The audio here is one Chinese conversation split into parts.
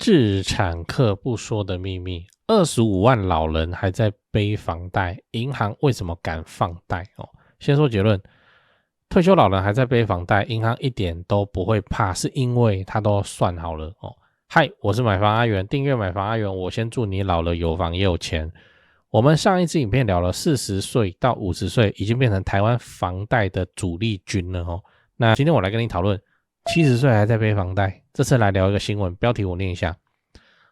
日产客不说的秘密，25万老人还在背房贷，银行为什么敢放贷？先说结论，退休老人还在背房贷，银行一点都不会怕，是因为他都算好了。嗨，我是买房阿元，订阅买房阿元，我先祝你老了有房也有钱。我们上一支影片聊了40岁到50岁已经变成台湾房贷的主力军了。那今天我来跟你讨论70岁还在背房贷，这次来聊一个新闻，标题我念一下：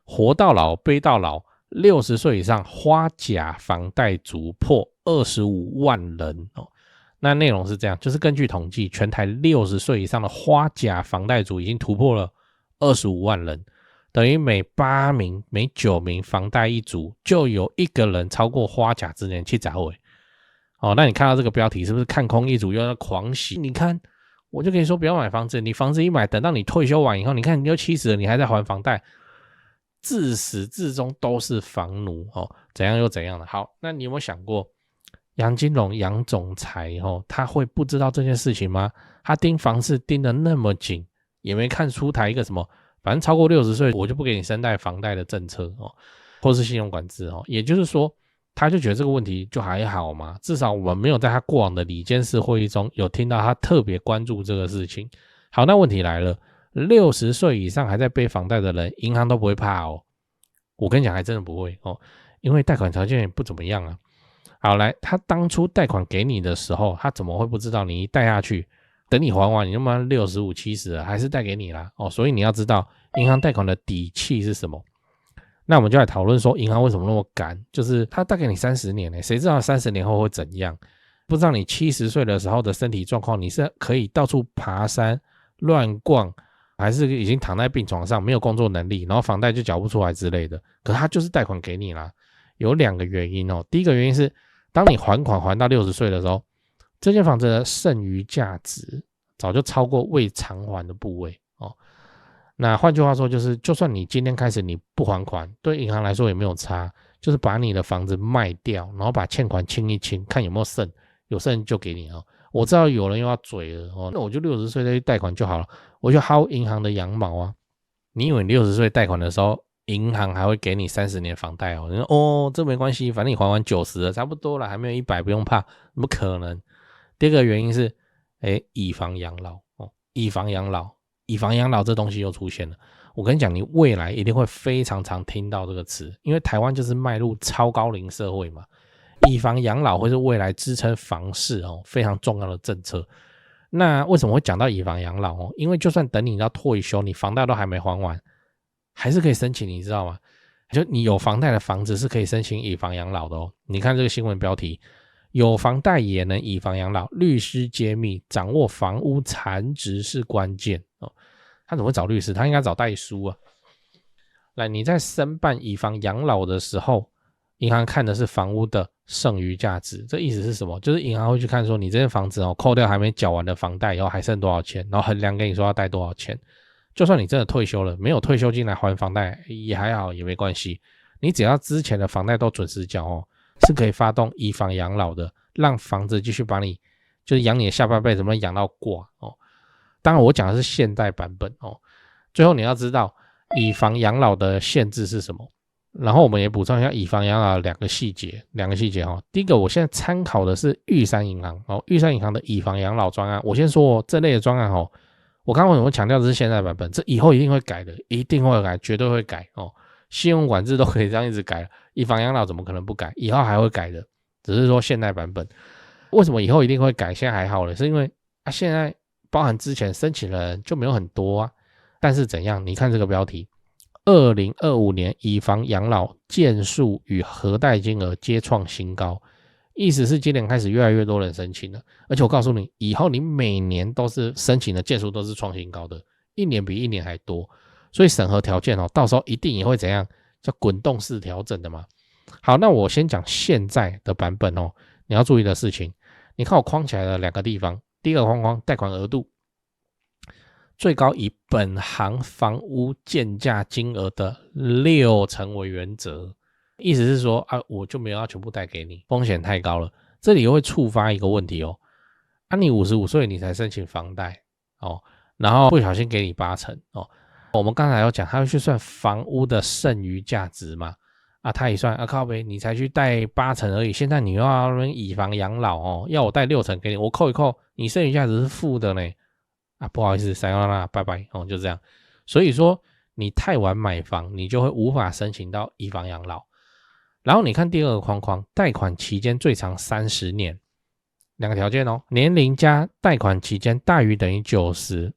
活到老背到老，60岁以上花甲房贷族破25万人。那内容是这样，就是根据统计，全台60岁以上的花甲房贷族已经突破了25万人，等于每8名每9名房贷一族就有1个人超过花甲之年70岁。那你看到这个标题是不是看空一族又要狂喜？你看我就跟你说不要买房子，你房子一买，等到你退休完以后，你看你就70了，你还在还房贷，自始至终都是房奴。怎样又怎样的。好，那你有没有想过杨金龙杨总裁他会不知道这件事情吗？他盯房市盯得那么紧，也没看出台一个什么反正超过60岁我就不给你生贷房贷的政策或是信用管制也就是说他就觉得这个问题就还好嘛，至少我们没有在他过往的理监事会议中有听到他特别关注这个事情。好，那问题来了，60岁以上还在背房贷的人，银行都不会怕我跟你讲还真的不会因为贷款条件也不怎么样啊。好，来，他当初贷款给你的时候，他怎么会不知道你一贷下去，等你还完，你他妈65、70了，还是贷给你啦所以你要知道银行贷款的底气是什么。那我们就来讨论说银行为什么那么赶，就是他贷给你30年谁知道30年后会怎样？不知道你70岁的时候的身体状况，你是可以到处爬山乱逛，还是已经躺在病床上没有工作能力，然后房贷就缴不出来之类的。可是他就是贷款给你啦。有2个原因第一个原因是当你还款还到60岁的时候，这间房子的剩余价值早就超过未偿还的部位那换句话说就是，就算你今天开始你不还款，对银行来说也没有差，就是把你的房子卖掉，然后把欠款清一清，看有没有剩，有剩就给你我知道有人又要嘴了那我就60岁再去贷款就好了，我就薅银行的羊毛啊。你以为你60岁贷款的时候银行还会给你30年房贷你说这没关系，反正你还完90了差不多了，还没有100不用怕，怎么可能？第二个原因是以房养老以房养老，以房养老这东西又出现了。我跟你讲，你未来一定会非常常听到这个词，因为台湾就是迈入超高龄社会嘛，以房养老会是未来支撑房市非常重要的政策。那为什么会讲到以房养老因为就算等你到退休，你房贷都还没还完，还是可以申请，你知道吗？就你有房贷的房子是可以申请以房养老的你看这个新闻标题，有房贷也能以房养老，律师揭秘掌握房屋残值是关键他怎么会找律师？他应该找代书啊。来，你在申办以房养老的时候，银行看的是房屋的剩余价值，这意思是什么？就是银行会去看说你这间房子扣掉还没缴完的房贷以后还剩多少钱，然后衡量给你说要贷多少钱。就算你真的退休了，没有退休金来还房贷也还好，也没关系，你只要之前的房贷都准时缴是可以发动以房养老的，让房子继续把你就是养你的下半辈子，怎么养到挂当然我讲的是现代版本最后你要知道以房养老的限制是什么，然后我们也补充一下以房养老的两个细节第一个，我现在参考的是玉山银行玉山银行的以房养老专案。我先说这类的专案我刚刚我强调的是现在版本，这以后一定会改的，一定会改，绝对会改信用管制都可以这样一直改了，以房养老怎么可能不改？以后还会改的，只是说现代版本。为什么以后一定会改？现在还好了，是因为现在包含之前申请的人就没有很多啊。但是怎样？你看这个标题，2025年以房养老件数与核贷金额皆创新高，意思是今年开始越来越多人申请了，而且我告诉你，以后你每年都是申请的件数都是创新高的，一年比一年还多，所以审核条件到时候一定也会怎样，叫滚动式调整的嘛。好，那我先讲现在的版本你要注意的事情，你看我框起来的2个地方，第一个框框贷款额度，最高以本行房屋建价金额的60%为原则，意思是说我就没有要全部贷给你，风险太高了。这里又会触发一个问题你55岁你才申请房贷然后不小心给你8成我们刚才有讲，他会去算房屋的剩余价值嘛？啊，他一算，啊靠北，你才去贷8成而已，现在你又要以房养老哦，要我贷6成给你，我扣一扣，你剩余价值是负的呢。啊，不好意思，塞拉拉，拜拜哦，就这样。所以说，你太晚买房，你就会无法申请到以房养老。然后你看第二个框框，贷款期间最长30年，两个条件哦，年龄加贷款期间大于等于90，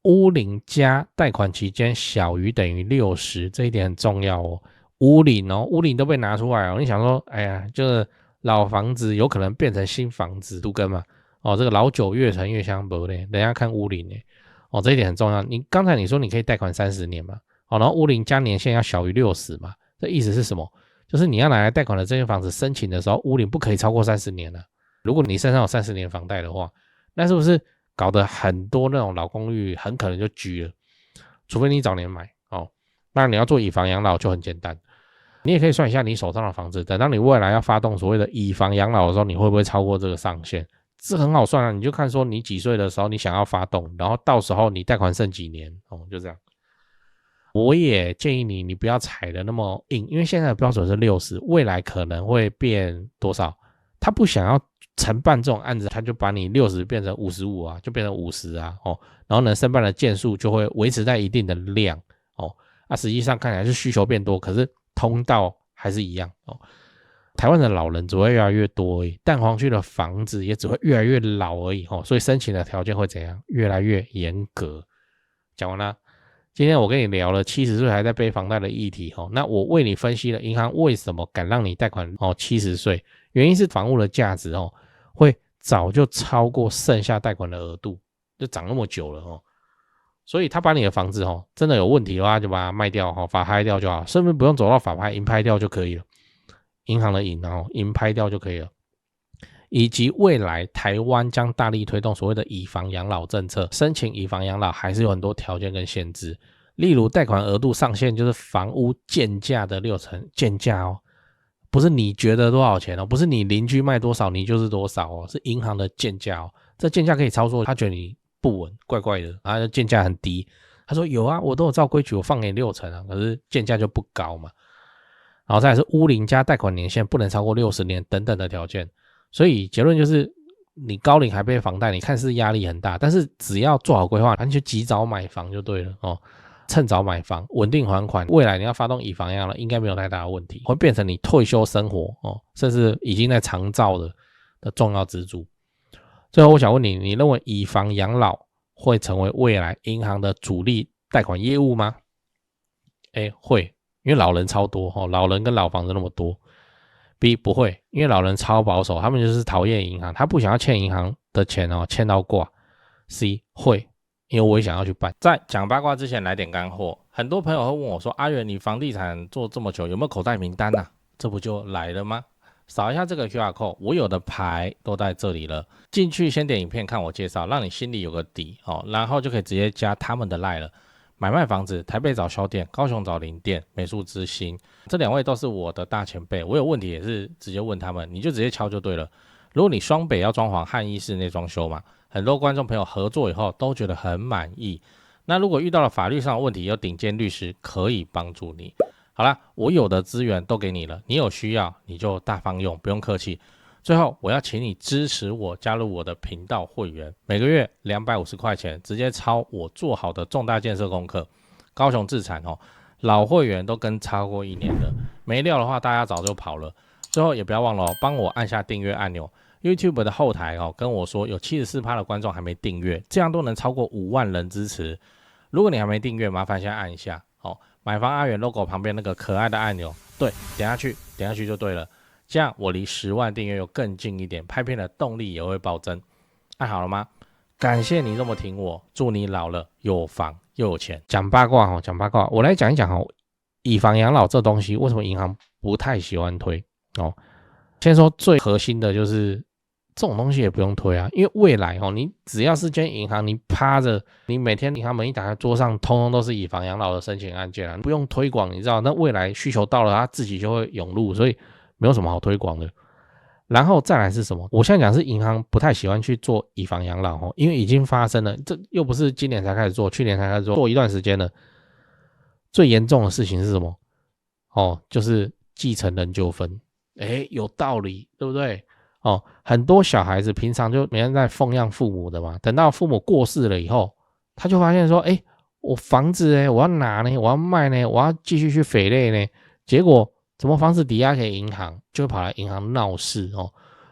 屋龄加贷款期间小于等于60，这一点很重要哦。屋龄哦，屋龄都被拿出来哦。你想说，哎呀，就是老房子有可能变成新房子，都跟嘛。哦，这个老酒越陈越香不嘞，人家看屋龄呢。哦，这一点很重要。你刚才你说你可以贷款30年嘛，哦，然后屋龄加年限要小于60嘛，这意思是什么？就是你要拿来贷款的这间房子申请的时候，屋龄不可以超过30年了。如果你身上有30年房贷的话，那是不是搞得很多那种老公寓很可能就居了？除非你早年买哦，那你要做以房养老就很简单。你也可以算一下你手上的房子，等到你未来要发动所谓的以房养老的时候，你会不会超过这个上限？这很好算啊，你就看说你几岁的时候你想要发动，然后到时候你贷款剩几年哦，就这样。我也建议你不要踩的那么硬，因为现在的标准是60，未来可能会变多少？他不想要承办这种案子，他就把你60变成55啊，就变成50啊，哦，然后呢，申办的件数就会维持在一定的量哦，啊，实际上看起来是需求变多，可是通道还是一样哦。台湾的老人只会越来越多而已，蛋黄区的房子也只会越来越老而已哦，所以申请的条件会怎样？越来越严格。讲完了，今天我跟你聊了70岁还在背房贷的议题哦，那我为你分析了银行为什么敢让你贷款哦70岁，原因是房屋的价值哦会早就超过剩下贷款的额度，就涨那么久了哦。所以他把你的房子哦真的有问题的话，就把它卖掉哦，法拍掉就好，甚至不用走到法拍，银拍掉就可以了。银行的银哦，银拍掉就可以了。以及未来台湾将大力推动所谓的以房养老政策，申请以房养老还是有很多条件跟限制，例如贷款额度上限就是房屋建价的60%，建价哦，不是你觉得多少钱哦，不是你邻居卖多少你就是多少哦，是银行的建价哦，这建价可以操作，他觉得你不稳，怪怪的，他的建价很低，他说有啊，我都有照规矩，我放给你6成啊，可是建价就不高嘛。然后再来是屋龄加贷款年限不能超过60年等等的条件，所以结论就是你高龄还背房贷，你看似压力很大，但是只要做好规划，你就及早买房就对了哦，趁早买房，稳定还款，未来你要发动以房养老应该没有太大的问题，会变成你退休生活哦，甚至已经在长照的重要支柱。最后我想问你，你认为以房养老会成为未来银行的主力贷款业务吗？会，因为老人超多哦，老人跟老房子那么多。B 不会，因为老人超保守，他们就是讨厌银行，他不想要欠银行的钱哦，欠到挂。C 会，因为我也想要去办。在讲八卦之前来点干货，很多朋友会问我说：“阿元，你房地产做这么久，有没有口袋名单啊？”这不就来了吗？扫一下这个 QR code， 我有的牌都在这里了。进去先点影片看我介绍，让你心里有个底哦，然后就可以直接加他们的 LINE 了。买卖房子，台北找销店，高雄找林店，美术之星，这2位都是我的大前辈，我有问题也是直接问他们，你就直接敲就对了。如果你双北要装潢汉一室内装修嘛，很多观众朋友合作以后都觉得很满意。那如果遇到了法律上的问题，有顶尖律师可以帮助你。好啦，我有的资源都给你了，你有需要你就大方用，不用客气。最后我要请你支持我，加入我的频道会员，每个月250块钱，直接抄我做好的重大建设功课。高雄自产哦，老会员都跟超过1年了，没料的话大家早就跑了。最后也不要忘了哦，帮我按下订阅按钮。YouTube 的后台哦跟我说有 74% 的观众还没订阅，这样都能超过5万人支持。如果你还没订阅，麻烦先按一下哦。买房阿元 logo 旁边那个可爱的按钮，对，点下去就对了。这样我离10万订阅又更近一点，拍片的动力也会暴增。按好了吗？感谢你这么挺我，祝你老了有房又有钱。讲八卦哦，讲八卦，我来讲一讲哦，以房养老这东西为什么银行不太喜欢推哦？先说最核心的就是这种东西也不用推啊，因为未来哦，你只要是间银行，你趴着，你每天银行门一打开，桌上通通都是以房养老的申请案件啊，不用推广，你知道，那未来需求到了，它自己就会涌入，所以没有什么好推广的。然后再来是什么？我现在讲是银行不太喜欢去做以房养老哦，因为已经发生了，这又不是今年才开始做，去年才开始做，做一段时间了。最严重的事情是什么？就是继承人纠纷。有道理，对不对？很多小孩子平常就每天在奉养父母的嘛，等到父母过世了以后，他就发现说，我房子我要拿呢，我要卖呢，我要继续去匪类呢，结果怎么房子抵押给银行，就会跑来银行闹事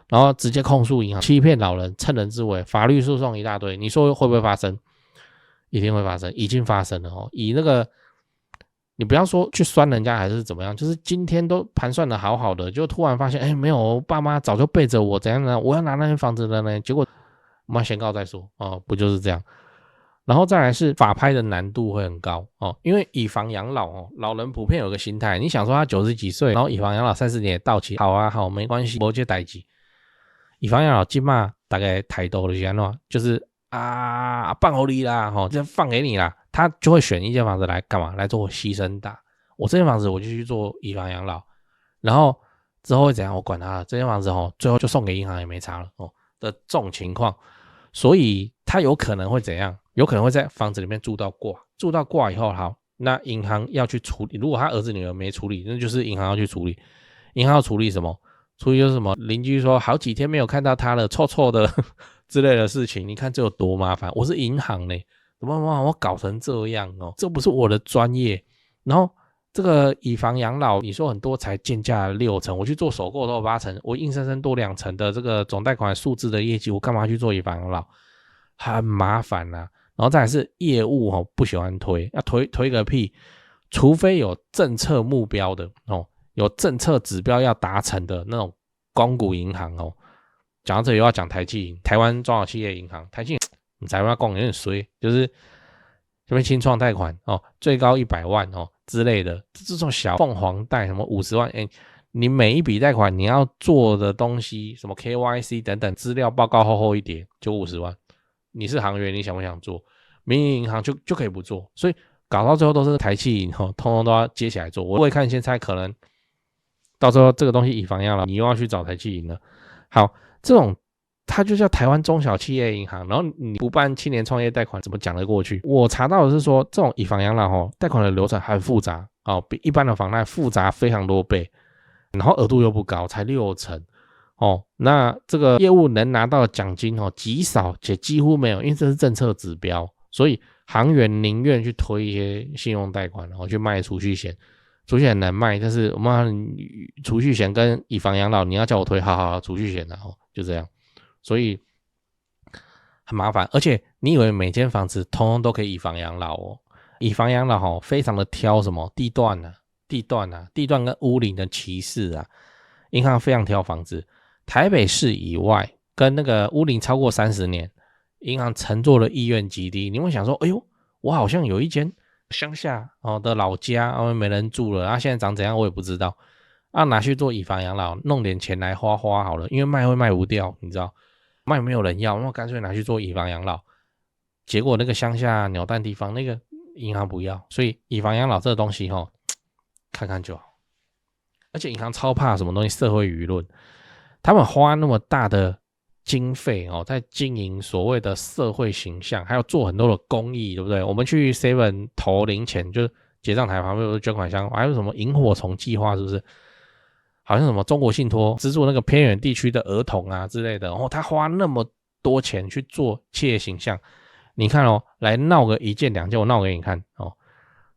然后直接控诉银行欺骗老人、趁人之危，法律诉讼一大堆。你说会不会发生？一定会发生，已经发生了以那个，你不要说去酸人家还是怎么样，就是今天都盘算的好好的，就突然发现，没有，我爸妈早就背着我怎样呢？我要拿那间房子的呢，结果我们先告再说不就是这样？然后再来是法拍的难度会很高因为以房养老老人普遍有个心态，你想说他90几岁，然后以房养老30年也到期，好啊好，没关系，没这代志。以房养老现在大概台多的是怎样，就是办好你啦就放给你啦，他就会选一间房子来干嘛？来做牺牲大。我这间房子我就去做以房养老，然后之后会怎样？我管他了，这间房子最后就送给银行也没差了的这种情况，所以他有可能会怎样？有可能会在房子里面住到挂以后，好，那银行要去处理。如果他儿子女儿没处理，那就是银行要去处理。银行要处理什么？处理就是什么？邻居说好几天没有看到他了，臭臭的之类的事情。你看这有多麻烦？我是银行呢，怎么我搞成这样这不是我的专业。然后这个以房养老，你说很多才建价6成，我去做首购都8成，我硬生生多2成的这个总贷款数字的业绩，我干嘛去做以房养老？很麻烦啊。然后再来是业务不喜欢推，要推个屁，除非有政策目标的有政策指标要达成的那种公股银行讲到这里又要讲台企银，台湾中小企业银行，台企银你才要讲有点衰，就是这边清创贷款最高100万之类的，这种小凤凰贷什么50万，你每一笔贷款你要做的东西，什么 KYC 等等资料报告厚一叠就50万，你是行员你想不想做？民营银行就可以不做，所以搞到最后都是台企银通通都要接起来做。我会看现在可能到时候这个东西以房养老，你又要去找台企银了。好，这种它就叫台湾中小企业银行，然后你不办青年创业贷款，怎么讲得过去？我查到的是说，这种以房养老贷款的流程很复杂比一般的房贷复杂非常多倍，然后额度又不高，才6成那这个业务能拿到的奖金极少且几乎没有，因为这是政策指标，所以行员宁愿去推一些信用贷款，然后去卖储蓄险。储蓄险很难卖，但是我们储蓄险跟以房养老，你要叫我推，好储蓄险就这样，所以很麻烦。而且你以为每间房子通通都可以以房养老以房养老非常的挑什么地段跟屋龄的歧视银行非常挑房子。台北市以外跟那个屋龄超过30年，银行承做的意愿极低。你会想说，我好像有一间乡下的老家没人住了现在长怎样我也不知道拿去做以房养老，弄点钱来花好了，因为卖会卖不掉，你知道卖没有人要，那干脆拿去做以房养老。结果那个乡下鸟蛋地方那个银行不要，所以以房养老这个东西看看就好。而且银行超怕什么东西？社会舆论，他们花那么大的经费在经营所谓的社会形象，还有做很多的公益，对不对？我们去 7 投零钱，就是结账台旁边有捐款箱，还有什么萤火虫计划，是不是？好像什么中国信托资助那个偏远地区的儿童之类的，他花那么多钱去做企业形象，你看来闹个1件2件，我闹给你看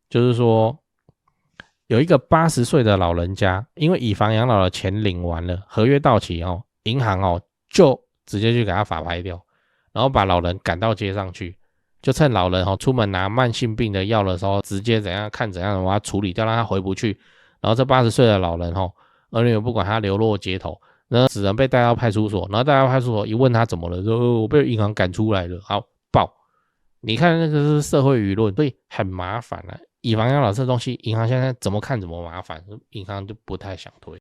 就是说有一个80岁的老人家，因为以房养老的钱领完了，合约到期银行就直接去给他法拍掉，然后把老人赶到街上去，就趁老人出门拿慢性病的药的时候，直接怎样看怎样把他处理掉，让他回不去。然后这80岁的老人儿女不管他流落街头，那只能被带到派出所，然后带到派出所一问他怎么了，说我被银行赶出来了，好报。你看那个是社会舆论，所以很麻烦以房养老这东西，银行现在怎么看怎么麻烦，银行就不太想推。